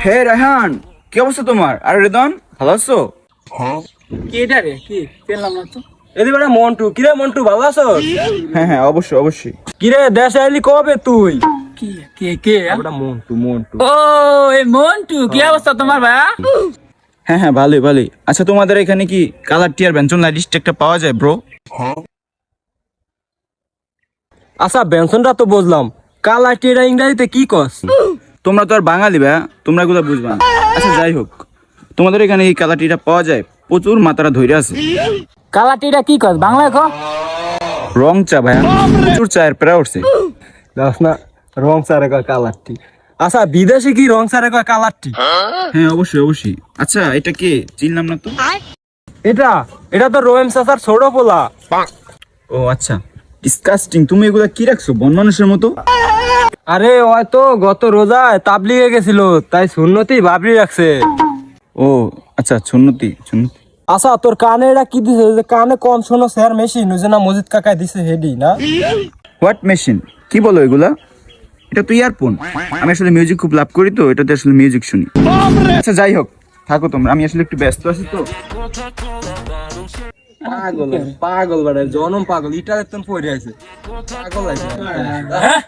হে রায়হান, কি অবস্থা তোমার? আর রেদন, ভালো আছো? কি এটা রে? কি পেলাম না তো। এদি বেটা মন্টু, কিরে মন্টু ভালো আছো? হ্যাঁ হ্যাঁ, অবশ্যই অবশ্যই। কিরে দেশে আইলি কবে তুই? কি কে কে বেটা মন্টু মন্টু। ও এই মন্টু, কি অবস্থা তোমার ভাইয়া? হ্যাঁ হ্যাঁ, ভালোই ভালোই। আচ্ছা, তোমাদের এখানে কি কালার টিয়ার ব্যঞ্জন লাইট একটা পাওয়া যায় ব্রো? আচ্ছা বেনসনটা তো বুঝলাম, কালাটি এটা ইংরেজিতে কি কস? তোমরা তো আর বাঙালি ভাইয়া, তোমরা এগুলো বুঝবা না। আচ্ছা যাই হোক, তোমাদের এখানে কি কালার টিটা পাওয়া যায়? প্রচুর মাত্রা ধরে আছে। কালাটিটা কি কস বাংলায় ক? রং চা ভাইয়া, প্রচুর চায়ের প্যারা উঠছে। দাস না, রং সারে কয় কালারটি। আচ্ছা বিদেশে কি রং সারে কয় কালারটি? হ্যাঁ অবশ্যই অবশ্যই। আচ্ছা এটা কে, চিনলাম না তো। এটা এটা তো রোয়েম চাচার ছোট পোলা। ও আচ্ছা, ডিসকাস্টিং। তুমি এগুলা কি রাখছো বন মানুষের মতো? আরে হয়তো গত রোজায় তাবলিগে গেছিল, তাই সুন্নতি বাবরি রাখছে। ও আচ্ছা, সুন্নতি সুন্নতি। আচ্ছা তোর কানে এটা কি দিছে? যে কানে কম শোনো স্যার মেশিন, ওই যে না মসজিদ কাকায় দিছে হেডি না? What machine? কি বলো এগুলা? এটা তো ইয়ারফোন। আমি আসলে মিউজিক খুব লাভ করি, তো এটাতে আসলে মিউজিক শুনি। আচ্ছা যাই হোক, থাকো তোমরা, আমি আসলে একটু ব্যস্ত আছি তো। পাগল পাগল বাড়ে জনম পাগল, ইটার একদম পড়ে আছে পাগল আছে। হ্যাঁ